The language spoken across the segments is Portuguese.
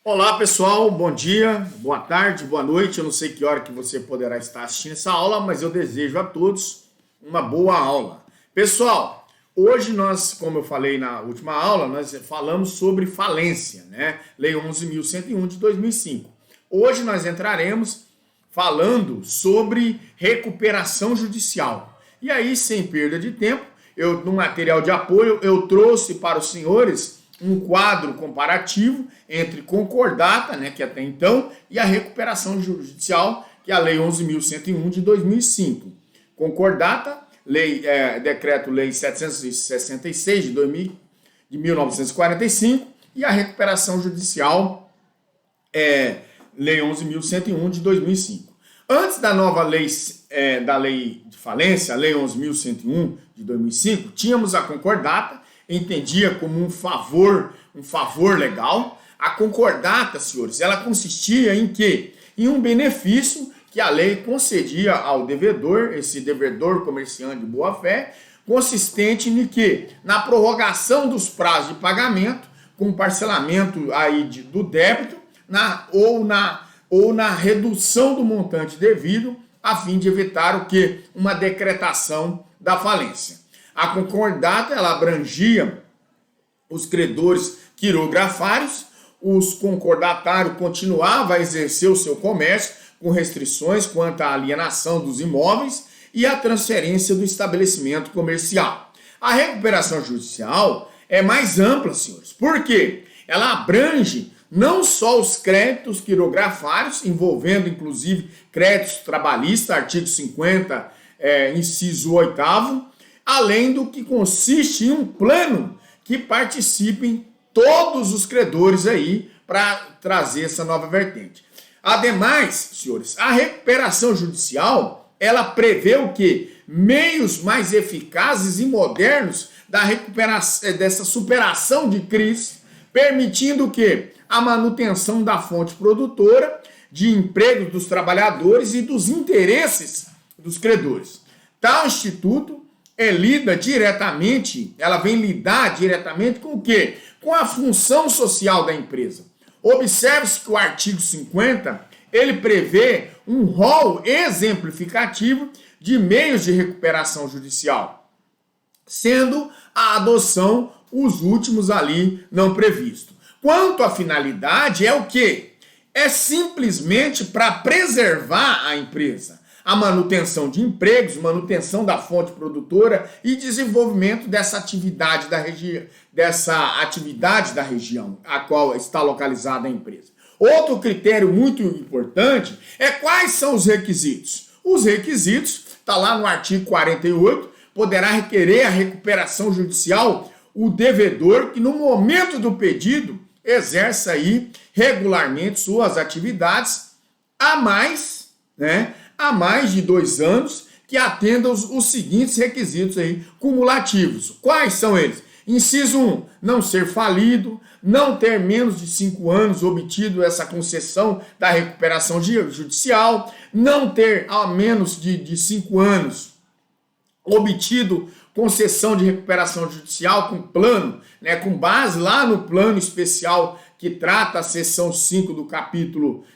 Olá pessoal, bom dia, boa tarde, boa noite. Eu não sei que hora que você poderá estar assistindo essa aula, mas eu desejo a todos uma boa aula. Pessoal, hoje nós, como eu falei na última aula, nós falamos sobre falência, né? Lei 11.101 de 2005. Hoje nós entraremos falando sobre recuperação judicial. E aí, sem perda de tempo, no material de apoio, eu trouxe para os senhores um quadro comparativo entre concordata, né, que até então, e a recuperação judicial, que é a Lei 11.101 de 2005. Concordata, Decreto-Lei 766 de 1945, e a recuperação judicial, Lei 11.101 de 2005. Antes da nova lei, da lei de falência, a Lei 11.101 de 2005, tínhamos a concordata, entendia como um favor legal. A concordata, senhores, ela consistia em quê? Em um benefício que a lei concedia ao devedor, esse devedor comerciante de boa-fé, consistente em quê? Na prorrogação dos prazos de pagamento, com parcelamento aí do débito, ou na redução do montante devido, a fim de evitar o quê? Uma decretação da falência. A concordata, ela abrangia os credores quirografários, os concordatários continuavam a exercer o seu comércio com restrições quanto à alienação dos imóveis e à transferência do estabelecimento comercial. A recuperação judicial é mais ampla, senhores. Por quê? Ela abrange não só os créditos quirografários, envolvendo inclusive créditos trabalhistas, artigo 50, inciso 8º, além do que consiste em um plano que participem todos os credores aí para trazer essa nova vertente. Ademais, senhores, a recuperação judicial, ela prevê o quê? Meios mais eficazes e modernos da recuperação, dessa superação de crise, permitindo o quê? A manutenção da fonte produtora, de empregos dos trabalhadores e dos interesses dos credores. Tal instituto ela vem lidar diretamente com o quê? Com a função social da empresa. Observe-se que o artigo 50, ele prevê um rol exemplificativo de meios de recuperação judicial, sendo a adoção os últimos ali não previstos. Quanto à finalidade, é o quê? É simplesmente para preservar a empresa, a manutenção de empregos, manutenção da fonte produtora e desenvolvimento dessa atividade da região a qual está localizada a empresa. Outro critério muito importante é quais são os requisitos. Os requisitos, está lá no artigo 48, poderá requerer a recuperação judicial o devedor que no momento do pedido exerça aí regularmente suas atividades há mais de 2 anos, que atendam os seguintes requisitos aí cumulativos. Quais são eles? Inciso 1, não ser falido, não ter menos de 5 anos obtido essa concessão da recuperação judicial, não ter a menos de 5 anos obtido concessão de recuperação judicial com plano, com base lá no plano especial que trata a seção 5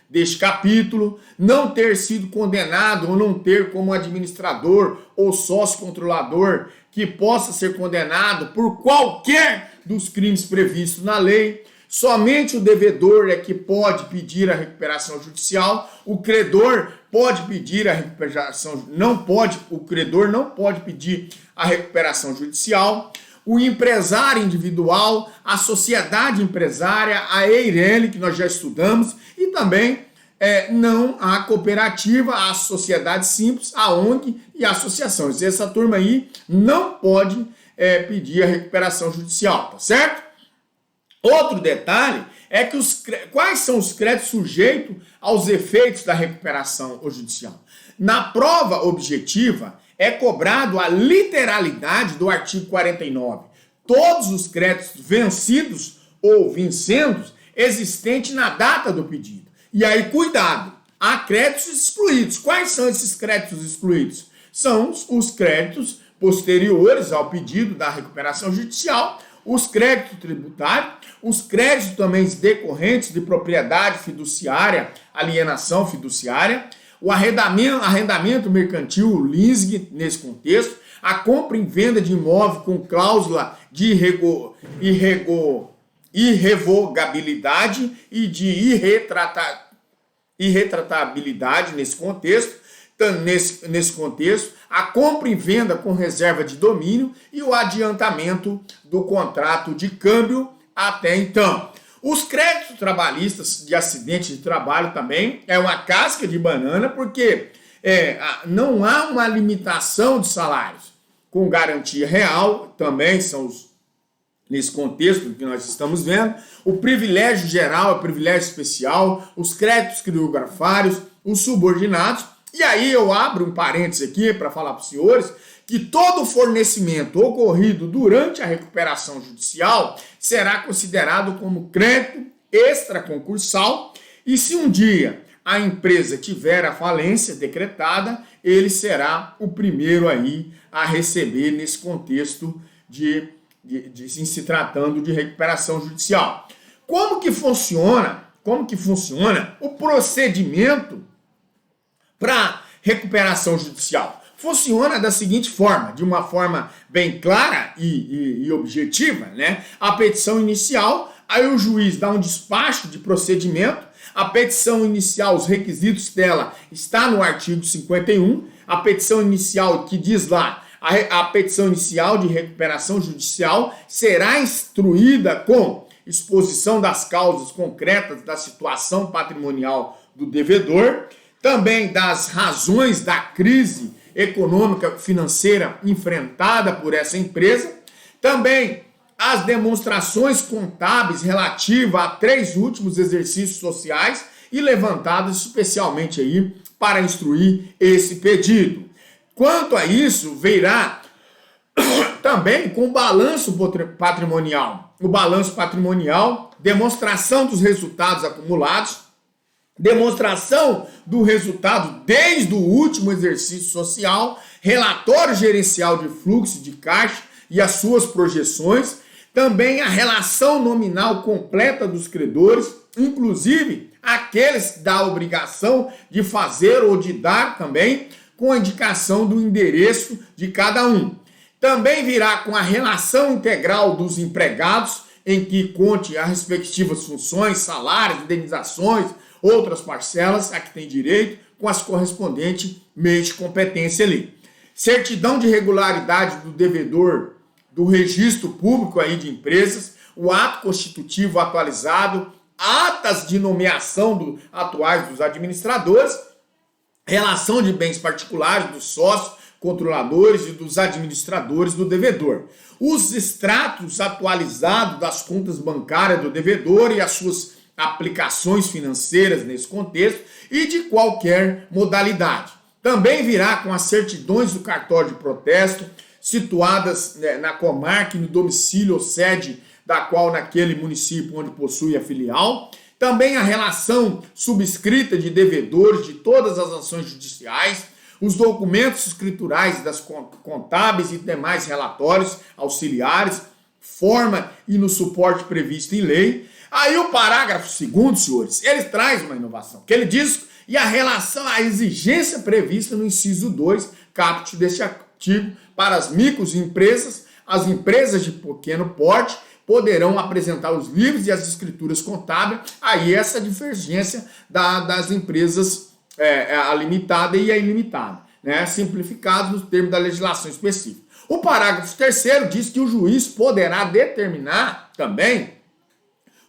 deste capítulo, não ter sido condenado ou não ter como administrador ou sócio controlador que possa ser condenado por qualquer dos crimes previstos na lei. Somente o devedor é que pode pedir a recuperação judicial, o credor pode pedir a recuperação, o credor não pode pedir a recuperação judicial. O empresário individual, a sociedade empresária, a EIRELI, que nós já estudamos, e também não a cooperativa, a sociedade simples, a ONG e a associações. Essa turma aí não pode pedir a recuperação judicial, tá certo? Outro detalhe é que quais são os créditos sujeitos aos efeitos da recuperação judicial. Na prova objetiva, é cobrado a literalidade do artigo 49. Todos os créditos vencidos ou vincendos existentes na data do pedido. E aí, cuidado, há créditos excluídos. Quais são esses créditos excluídos? São os créditos posteriores ao pedido da recuperação judicial, os créditos tributários, os créditos também decorrentes de propriedade fiduciária, alienação fiduciária, o arrendamento mercantil, o leasing, nesse contexto, a compra e venda de imóvel com cláusula de irrevogabilidade e de irretratabilidade nesse contexto. Nesse contexto, a compra e venda com reserva de domínio e o adiantamento do contrato de câmbio até então. Os créditos trabalhistas de acidente de trabalho também é uma casca de banana, porque não há uma limitação de salários com garantia real, também são nesse contexto que nós estamos vendo, o privilégio geral, o privilégio especial, os créditos criográficos, os subordinados. E aí eu abro um parênteses aqui para falar para os senhores que todo fornecimento ocorrido durante a recuperação judicial será considerado como crédito extraconcursal, e se um dia a empresa tiver a falência decretada, ele será o primeiro aí a receber nesse contexto de se tratando de recuperação judicial. Como que funciona o procedimento para recuperação judicial? Funciona da seguinte forma, de uma forma bem clara e objetiva, né? A petição inicial, aí o juiz dá um despacho de procedimento. A petição inicial, os requisitos dela está no artigo 51. A petição inicial que diz lá, a petição inicial de recuperação judicial será instruída com exposição das causas concretas da situação patrimonial do devedor, também das razões da crise econômica financeira enfrentada por essa empresa, também as demonstrações contábeis relativas a 3 últimos exercícios sociais e levantadas especialmente aí para instruir esse pedido. Quanto a isso, virá também com o balanço patrimonial. O balanço patrimonial, demonstração dos resultados acumulados, demonstração do resultado desde o último exercício social, relatório gerencial de fluxo de caixa e as suas projeções, também a relação nominal completa dos credores, inclusive aqueles da obrigação de fazer ou de dar também, com a indicação do endereço de cada um. Também virá com a relação integral dos empregados, em que conte as respectivas funções, salários, indenizações, outras parcelas a que tem direito, com as correspondentes meios de competência ali. Certidão de regularidade do devedor do registro público aí de empresas, o ato constitutivo atualizado, atas de nomeação atuais dos administradores, relação de bens particulares dos sócios, controladores e dos administradores do devedor. Os extratos atualizados das contas bancárias do devedor e as suas aplicações financeiras nesse contexto e de qualquer modalidade. Também virá com as certidões do cartório de protesto, situadas na comarca e no domicílio ou sede da qual naquele município onde possui a filial. Também a relação subscrita de devedores de todas as ações judiciais, os documentos escriturais das contábeis e demais relatórios auxiliares, forma e no suporte previsto em lei. Aí o parágrafo 2º, senhores, ele traz uma inovação, que ele diz, e a relação à exigência prevista no inciso 2, caput deste artigo, para as microempresas, as empresas de pequeno porte, poderão apresentar os livros e as escrituras contábeis, aí essa divergência das empresas a limitada e a ilimitada, né? Simplificado nos termos da legislação específica. O parágrafo 3º diz que o juiz poderá determinar também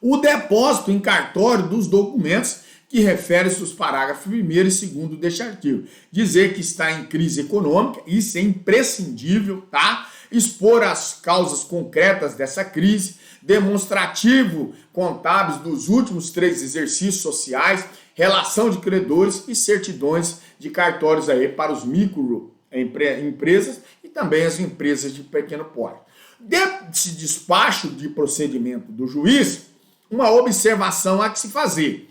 o depósito em cartório dos documentos que refere-se aos parágrafos 1º e 2º deste artigo. Dizer que está em crise econômica, isso é imprescindível, tá? Expor as causas concretas dessa crise, demonstrativo contábeis dos últimos 3 exercícios sociais, relação de credores e certidões de cartórios aí para os microempresas e também as empresas de pequeno porte. Desse despacho de procedimento do juiz, uma observação há que se fazer.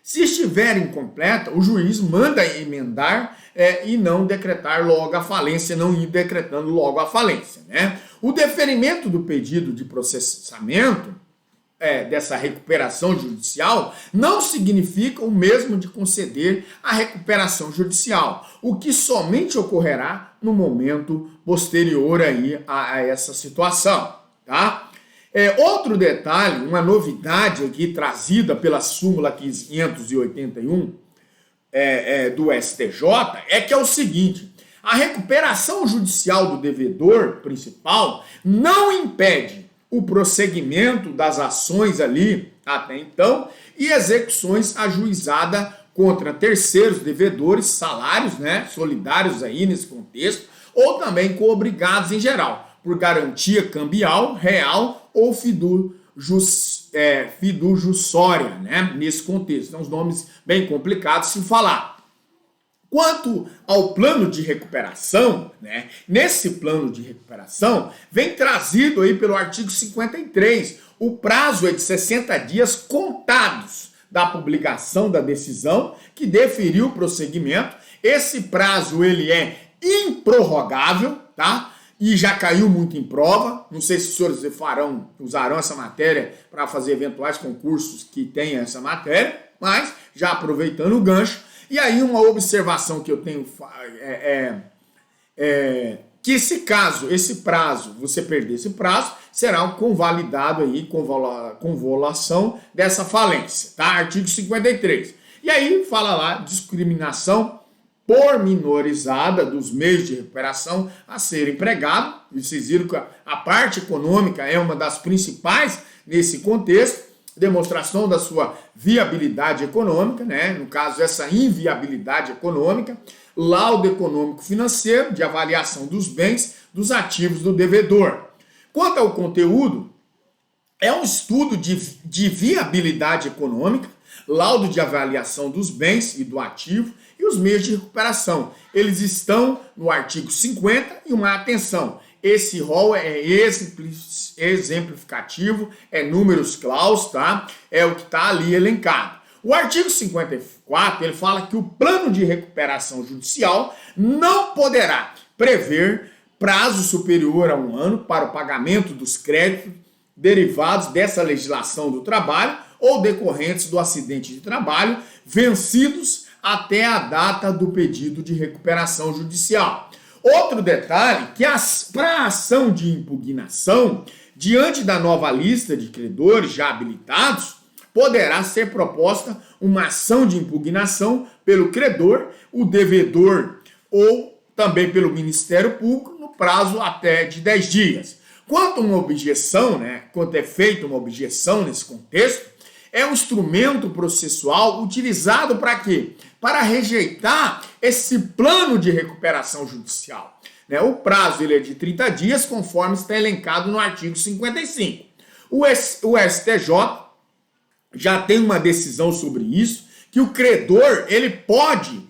Se estiver incompleta, o juiz manda emendar e não decretar logo a falência, não ir decretando logo a falência, né? O deferimento do pedido de processamento dessa recuperação judicial não significa o mesmo de conceder a recuperação judicial, o que somente ocorrerá no momento posterior aí a essa situação, tá? Outro detalhe, uma novidade aqui trazida pela súmula 581 do STJ é que é o seguinte: a recuperação judicial do devedor principal não impede o prosseguimento das ações ali até então e execuções ajuizadas contra terceiros devedores, salários, né, solidários aí nesse contexto, ou também coobrigados em geral, por garantia cambial, real ou fiduciária, né, nesse contexto. São os nomes bem complicados de se falar. Quanto ao plano de recuperação, né, nesse plano de recuperação, vem trazido aí pelo artigo 53, o prazo é de 60 dias contados da publicação da decisão que deferiu o prosseguimento. Esse prazo ele é improrrogável, tá? E já caiu muito em prova. Não sei se os senhores usarão essa matéria para fazer eventuais concursos que tenham essa matéria, mas já aproveitando o gancho. E aí uma observação que eu tenho que esse prazo, você perder esse prazo, será convalidado aí, convolução dessa falência, tá? Artigo 53. E aí fala lá, discriminação pormenorizada dos meios de recuperação a ser empregado. E vocês viram que a parte econômica é uma das principais nesse contexto, demonstração da sua viabilidade econômica, né? No caso, essa inviabilidade econômica, laudo econômico financeiro de avaliação dos bens, dos ativos do devedor. Quanto ao conteúdo, é um estudo de viabilidade econômica, laudo de avaliação dos bens e do ativo e os meios de recuperação. Eles estão no artigo 50 e uma atenção. Esse rol é exemplificativo, é números clausos, tá? É o que está ali elencado. O artigo 54, ele fala que o plano de recuperação judicial não poderá prever prazo superior a 1 ano para o pagamento dos créditos derivados dessa legislação do trabalho ou decorrentes do acidente de trabalho vencidos até a data do pedido de recuperação judicial. Outro detalhe, que para a ação de impugnação, diante da nova lista de credores já habilitados, poderá ser proposta uma ação de impugnação pelo credor, o devedor ou também pelo Ministério Público no prazo até de 10 dias. Quanto a uma objeção, né, quando é feita uma objeção nesse contexto, é um instrumento processual utilizado para quê? Para rejeitar esse plano de recuperação judicial. Né? O prazo ele é de 30 dias, conforme está elencado no artigo 55. O STJ já tem uma decisão sobre isso, que o credor ele pode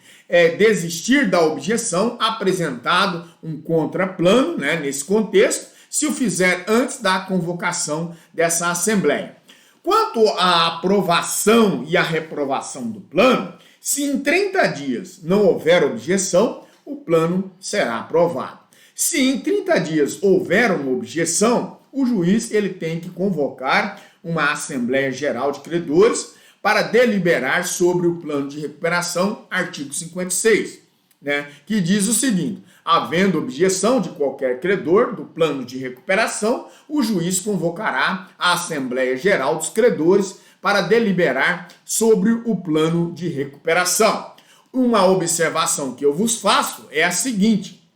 desistir da objeção apresentado um contraplano, né, nesse contexto, se o fizer antes da convocação dessa Assembleia. Quanto à aprovação e à reprovação do plano, se em 30 dias não houver objeção, o plano será aprovado. Se em 30 dias houver uma objeção, o juiz ele tem que convocar uma Assembleia Geral de Credores para deliberar sobre o plano de recuperação, artigo 56, né, que diz o seguinte: havendo objeção de qualquer credor do plano de recuperação, o juiz convocará a Assembleia Geral dos Credores para deliberar sobre o plano de recuperação. Uma observação que eu vos faço é a seguinte: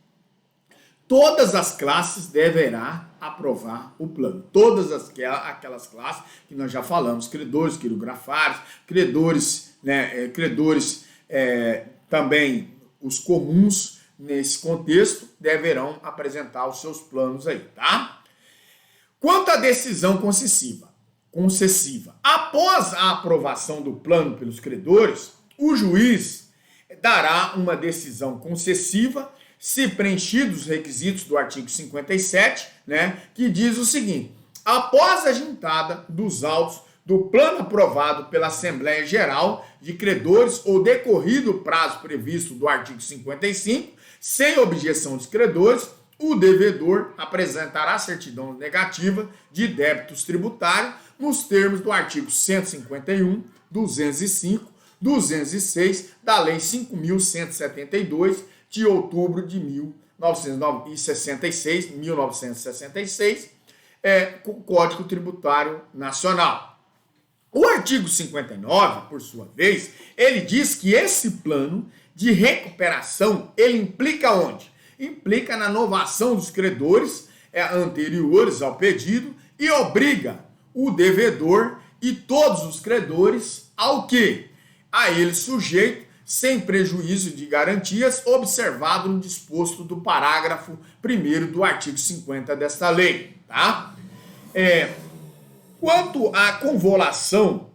todas as classes deverá aprovar o plano. Todas aquelas classes que nós já falamos, credores, quirografários, credores, né, também os comuns, nesse contexto, deverão apresentar os seus planos aí, tá? Quanto à decisão concessiva, após a aprovação do plano pelos credores, o juiz dará uma decisão concessiva se preenchidos os requisitos do artigo 57, né, que diz o seguinte: após a juntada dos autos do plano aprovado pela Assembleia Geral de Credores ou decorrido o prazo previsto do artigo 55, sem objeção dos credores, o devedor apresentará certidão negativa de débitos tributários, nos termos do artigo 151, 205, 206 da Lei 5.172, de outubro de 1966, Código Tributário Nacional. O artigo 59, por sua vez, ele diz que esse plano de recuperação, ele implica onde? Implica na novação dos credores anteriores ao pedido e obriga o devedor e todos os credores ao quê? A ele sujeito, sem prejuízo de garantias, observado no disposto do parágrafo 1º do artigo 50 desta lei, tá? Quanto à convolução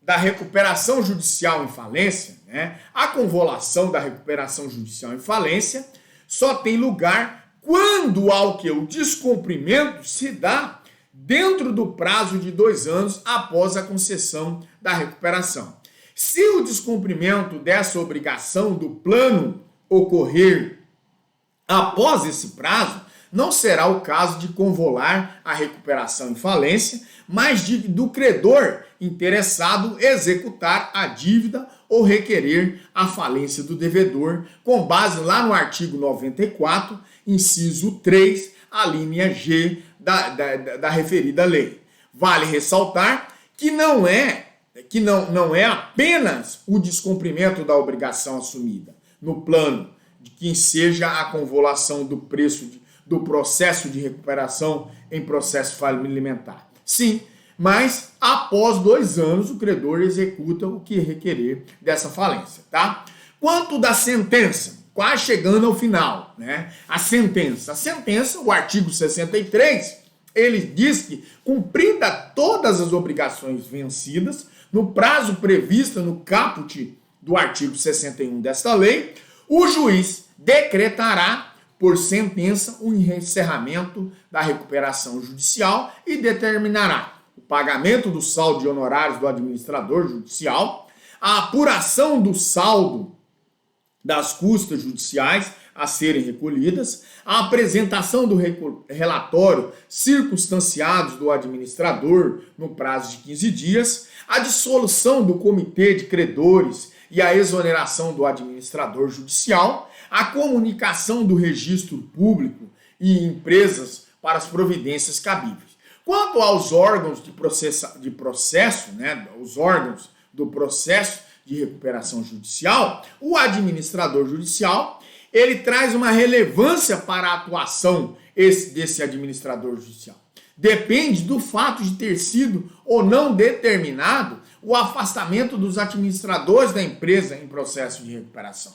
da recuperação judicial em falência, né? A convolução da recuperação judicial em falência só tem lugar quando ao que o descumprimento se dá dentro do prazo de 2 anos após a concessão da recuperação. Se o descumprimento dessa obrigação do plano ocorrer após esse prazo, não será o caso de convolar a recuperação em falência, mas do credor interessado executar a dívida ou requerer a falência do devedor, com base lá no artigo 94, inciso 3, a linha G da referida lei. Vale ressaltar que não é apenas o descumprimento da obrigação assumida no plano de que seja a convolução do preço do processo de recuperação em processo falimentar. Sim, mas após 2 anos o credor executa o que requerer dessa falência, tá? Quanto da sentença, quase chegando ao final, né? A sentença, o artigo 63, ele diz que, cumprida todas as obrigações vencidas, no prazo previsto no caput do artigo 61 desta lei, o juiz decretará por sentença o encerramento da recuperação judicial e determinará o pagamento do saldo de honorários do administrador judicial, a apuração do saldo das custas judiciais a serem recolhidas, a apresentação do relatório circunstanciados do administrador no prazo de 15 dias, a dissolução do comitê de credores e a exoneração do administrador judicial, a comunicação do registro público e empresas para as providências cabíveis. Quanto aos órgãos de processo, né, os órgãos do processo de recuperação judicial, o administrador judicial, ele traz uma relevância para a atuação desse administrador judicial. Depende do fato de ter sido ou não determinado o afastamento dos administradores da empresa em processo de recuperação.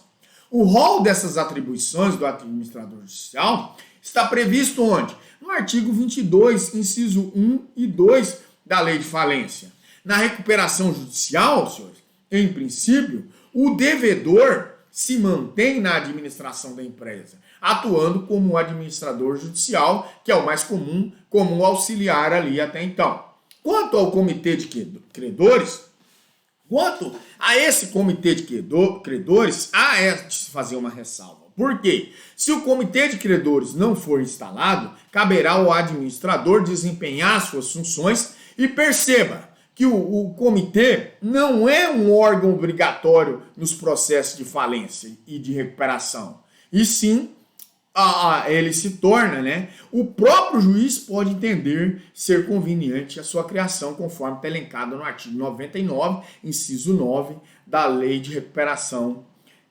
O rol dessas atribuições do administrador judicial está previsto onde? No artigo 22, inciso 1 e 2 da Lei de Falência. Na recuperação judicial, senhores, em princípio, o devedor se mantém na administração da empresa, atuando como um administrador judicial, que é o mais comum, como um auxiliar ali até então. Quanto ao comitê de credores, quanto a esse comitê de credores, há de se fazer uma ressalva. Por quê? Se o comitê de credores não for instalado, caberá ao administrador desempenhar suas funções e perceba que o comitê não é um órgão obrigatório nos processos de falência e de recuperação. E sim, ele se torna, né? O próprio juiz pode entender ser conveniente a sua criação, conforme está elencado no artigo 99, inciso 9, da Lei de Recuperação,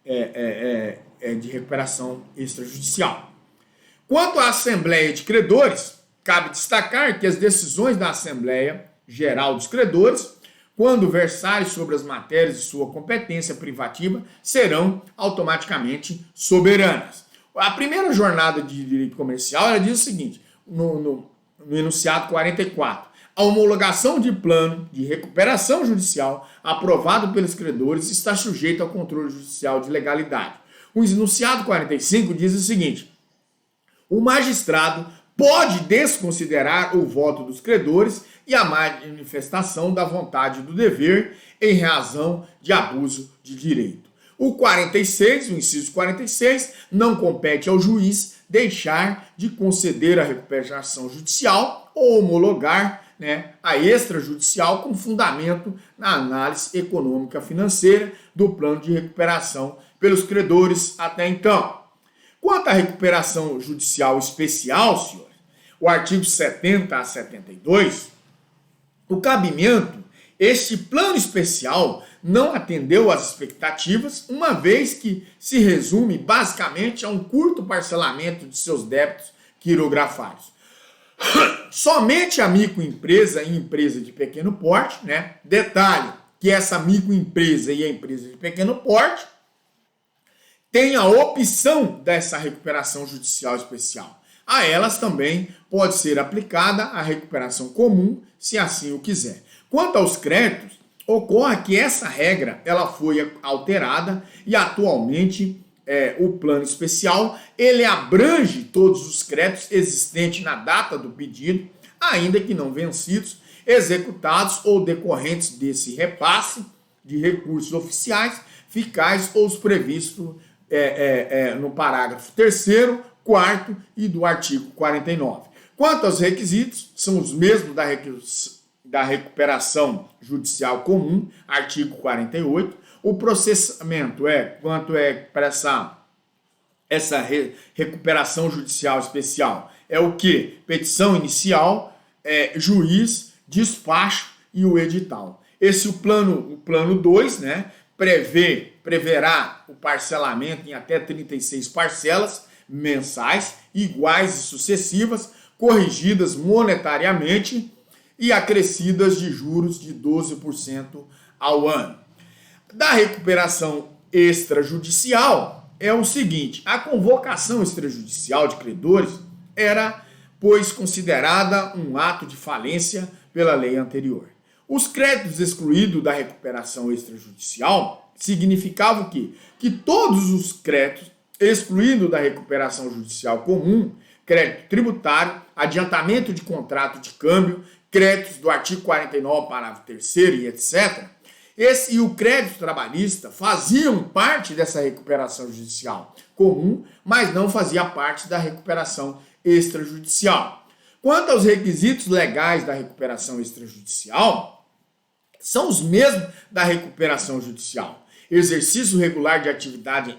de recuperação extrajudicial. Quanto à Assembleia de Credores, cabe destacar que as decisões da Assembleia Geral dos Credores, quando versarem sobre as matérias de sua competência privativa, serão automaticamente soberanas. A primeira jornada de direito comercial, ela diz o seguinte, no enunciado 44, a homologação de plano de recuperação judicial aprovado pelos credores está sujeito ao controle judicial de legalidade. O enunciado 45 diz o seguinte, o magistrado pode desconsiderar o voto dos credores e a manifestação da vontade do dever em razão de abuso de direito. O 46, o inciso 46, não compete ao juiz deixar de conceder a recuperação judicial ou homologar, né, a extrajudicial com fundamento na análise econômica financeira do plano de recuperação pelos credores até então. Quanto à recuperação judicial especial, senhores, o artigo 70 a 72, o cabimento, este plano especial não atendeu às expectativas, uma vez que se resume basicamente a um curto parcelamento de seus débitos quirografários. Somente a microempresa e empresa de pequeno porte, né? Detalhe que essa microempresa e a empresa de pequeno porte tem a opção dessa recuperação judicial especial. A elas também pode ser aplicada a recuperação comum, se assim o quiser. Quanto aos créditos, ocorre que essa regra ela foi alterada e atualmente o plano especial ele abrange todos os créditos existentes na data do pedido, ainda que não vencidos, executados ou decorrentes desse repasse de recursos oficiais, fiscais ou os previstos no parágrafo 3º, 4º e do artigo 49. Quanto aos requisitos, são os mesmos da recuperação judicial comum, artigo 48. O processamento para essa recuperação judicial especial é o quê? Petição inicial, juiz, despacho e o edital. O plano 2, né, preverá o parcelamento em até 36 parcelas mensais, iguais e sucessivas, corrigidas monetariamente e acrescidas de juros de 12% ao ano. Da recuperação extrajudicial é o seguinte: a convocação extrajudicial de credores era, pois, considerada um ato de falência pela lei anterior. Os créditos excluídos da recuperação extrajudicial significavam que todos os créditos excluídos da recuperação judicial comum, crédito tributário, adiantamento de contrato de câmbio, créditos do artigo 49, parágrafo 3º e etc., esse e o crédito trabalhista faziam parte dessa recuperação judicial comum, mas não fazia parte da recuperação extrajudicial. Quanto aos requisitos legais da recuperação extrajudicial, são os mesmos da recuperação judicial. Exercício regular de atividade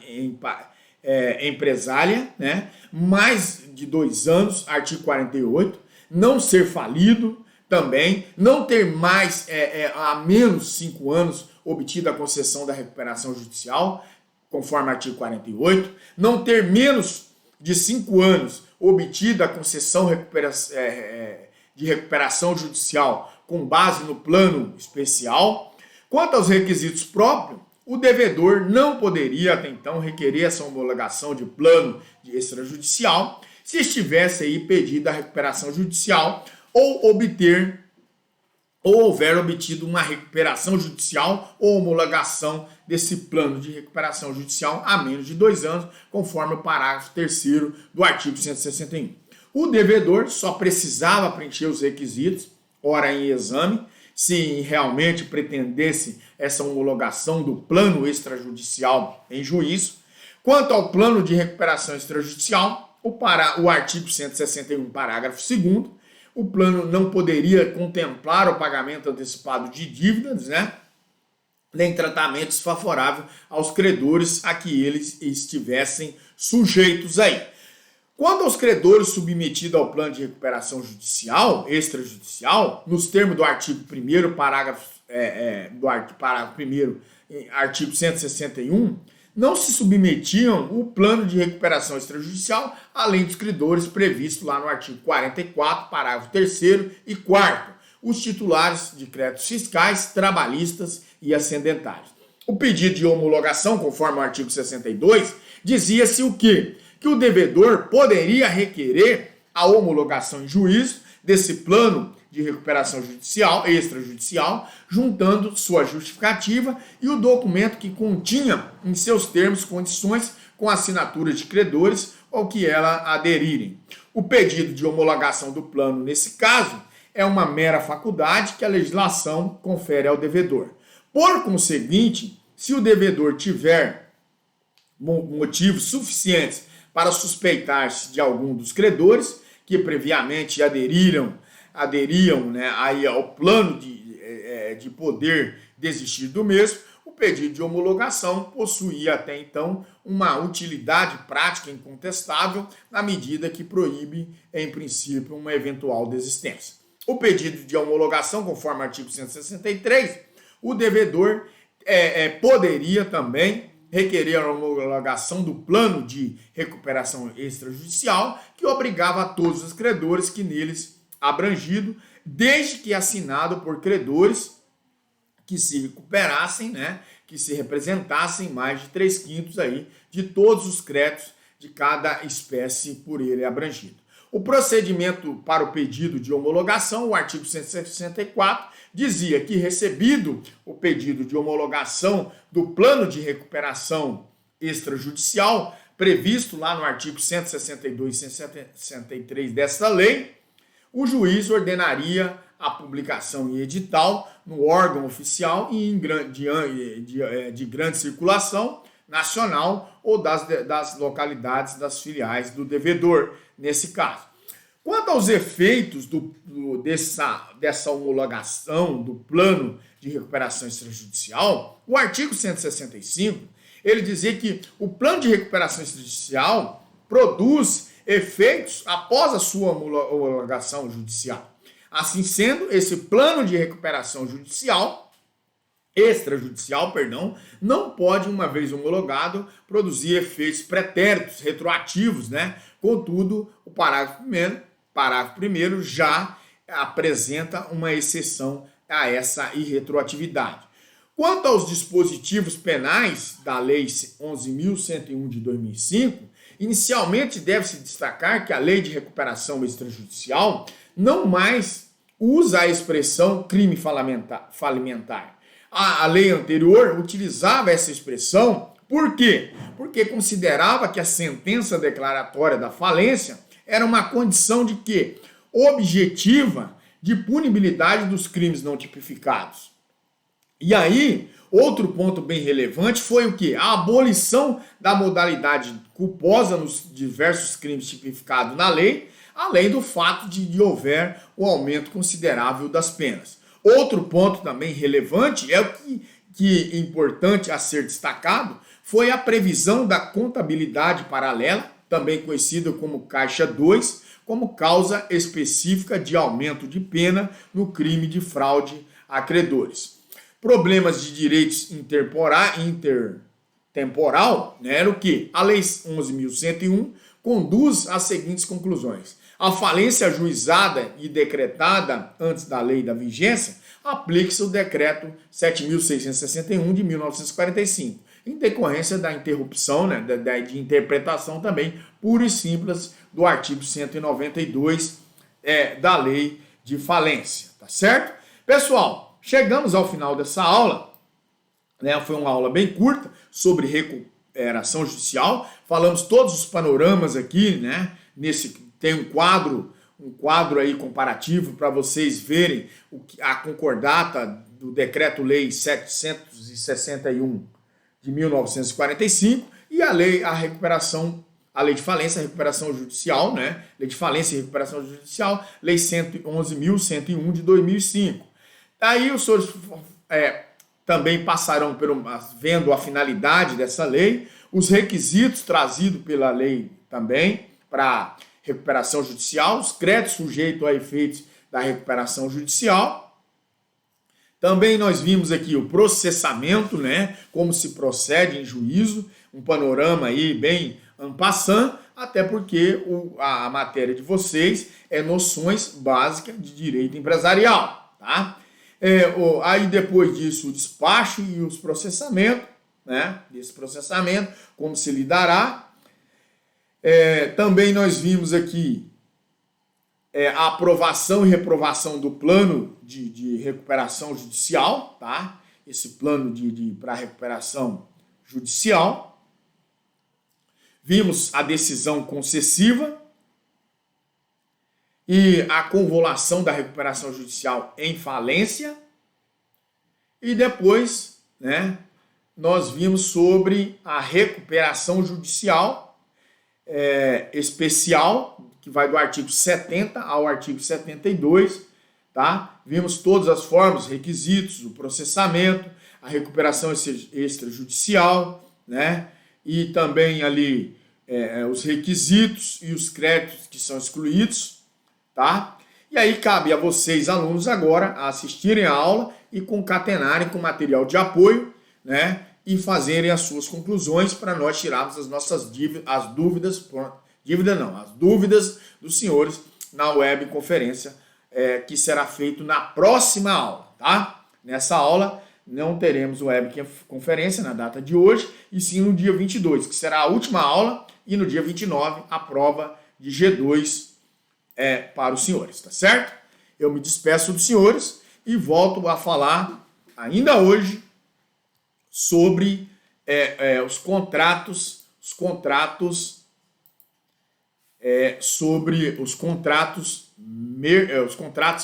empresária, né? Mais de 2 anos, artigo 48, não ser falido, também, não ter mais a menos 5 anos obtida a concessão da recuperação judicial, conforme artigo 48, não ter menos de 5 anos obtida a concessão de recuperação judicial com base no plano especial. Quanto aos requisitos próprios, o devedor não poderia até então requerer essa homologação de plano de extrajudicial se estivesse aí pedida a recuperação judicial ou houver obtido uma recuperação judicial ou homologação desse plano de recuperação judicial há menos de 2 anos, conforme o parágrafo 3º do artigo 161. O devedor só precisava preencher os requisitos, ora em exame, se realmente pretendesse essa homologação do plano extrajudicial em juízo. Quanto ao plano de recuperação extrajudicial, o artigo 161, parágrafo 2º, o plano não poderia contemplar o pagamento antecipado de dívidas, né? Nem tratamentos favoráveis aos credores a que eles estivessem sujeitos aí. Quanto aos credores submetidos ao plano de recuperação judicial, extrajudicial, nos termos do artigo 1º, parágrafo 1º, artigo 161, não se submetiam o plano de recuperação extrajudicial, além dos credores previstos lá no artigo 44, parágrafo 3º e 4º, os titulares de créditos fiscais, trabalhistas e ascendentários. O pedido de homologação, conforme o artigo 62, dizia-se o quê? Que o devedor poderia requerer a homologação em juízo desse plano de recuperação judicial, extrajudicial, juntando sua justificativa e o documento que continha em seus termos e condições com assinatura de credores ou que ela aderirem. O pedido de homologação do plano, nesse caso, é uma mera faculdade que a legislação confere ao devedor. Por conseguinte, se o devedor tiver motivos suficientes para suspeitar-se de algum dos credores que previamente aderiram aderiam, né, aí ao plano de poder desistir do mesmo, o pedido de homologação possuía até então uma utilidade prática incontestável na medida que proíbe, em princípio, uma eventual desistência. O pedido de homologação, conforme o artigo 163, o devedor poderia também requerer a homologação do plano de recuperação extrajudicial, que obrigava a todos os credores que neles abrangido, desde que assinado por credores que se recuperassem, né, que se representassem mais de 3/5 aí de todos os créditos de cada espécie por ele abrangido. O procedimento para o pedido de homologação, o artigo 164, dizia que, recebido o pedido de homologação do plano de recuperação extrajudicial, previsto lá no artigo 162 e 163 desta lei, o juiz ordenaria a publicação em edital no órgão oficial e de grande circulação nacional ou das localidades das filiais do devedor, nesse caso. Quanto aos efeitos dessa homologação do plano de recuperação extrajudicial, o artigo 165, ele dizia que o plano de recuperação extrajudicial produz efeitos após a sua homologação judicial. Assim sendo, esse plano de recuperação extrajudicial, não pode, uma vez homologado, produzir efeitos pretéritos, retroativos, né? Contudo, o parágrafo primeiro já apresenta uma exceção a essa irretroatividade. Quanto aos dispositivos penais da Lei 11.101 de 2005, inicialmente deve-se destacar que a Lei de Recuperação Extrajudicial não mais usa a expressão crime falimentar. A lei anterior utilizava essa expressão, por quê? Porque considerava que a sentença declaratória da falência era uma condição de quê? Objetiva de punibilidade dos crimes não tipificados. E aí, outro ponto bem relevante foi o quê? A abolição da modalidade culposa nos diversos crimes tipificados na lei, além do fato de houver um aumento considerável das penas. Outro ponto também relevante é o que é importante a ser destacado, foi a previsão da contabilidade paralela, também conhecida como Caixa 2, como causa específica de aumento de pena no crime de fraude a credores. Problemas de direitos intertemporal, né, era o que? A Lei 11.101 conduz às seguintes conclusões. A falência ajuizada e decretada antes da lei da vigência, aplica-se o decreto 7.661 de 1945, em decorrência da interrupção, né, de interpretação também, pura e simples, do artigo 192 da lei de falência, tá certo? Pessoal, chegamos ao final dessa aula, né, foi uma aula bem curta sobre recuperação judicial, falamos todos os panoramas aqui, né, tem um quadro aí comparativo para vocês verem a concordata do Decreto-Lei 761 de 1945 e a lei de falência e recuperação judicial, né? Lei de falência e recuperação judicial, Lei 11.101 de 2005. Aí os senhores também passarão vendo a finalidade dessa lei, os requisitos trazidos pela lei também para recuperação judicial, os créditos sujeitos a efeitos da recuperação judicial. Também nós vimos aqui o processamento, né, como se procede em juízo, um panorama aí bem en passant, até porque a matéria de vocês é noções básicas de direito empresarial, tá? Aí depois disso o despacho e os processamentos, né, desse processamento, como se lidará. Também nós vimos aqui a aprovação e reprovação do plano de recuperação judicial, tá? Esse plano para recuperação judicial. Vimos a decisão concessiva e a convolução da recuperação judicial em falência. E depois, né, nós vimos sobre a recuperação judicial especial, que vai do artigo 70 ao artigo 72, tá? Vimos todas as formas, requisitos, o processamento, a recuperação extrajudicial, né? E também ali os requisitos e os créditos que são excluídos, tá? E aí cabe a vocês, alunos, agora assistirem a aula e concatenarem com material de apoio, né? E fazerem as suas conclusões para nós tirarmos as nossas dúvidas dos senhores na webconferência que será feito na próxima aula, tá? Nessa aula não teremos webconferência na data de hoje, e sim no dia 22, que será a última aula, e no dia 29 a prova de G2 para os senhores, tá certo? Eu me despeço dos senhores e volto a falar ainda hoje sobre os contratos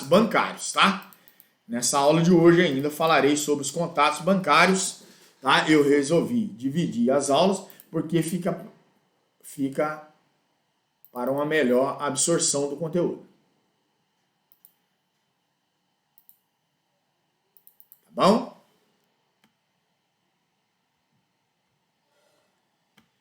bancários, tá? Nessa aula de hoje ainda falarei sobre os contratos bancários, tá? Eu resolvi dividir as aulas porque fica para uma melhor absorção do conteúdo. Tá bom?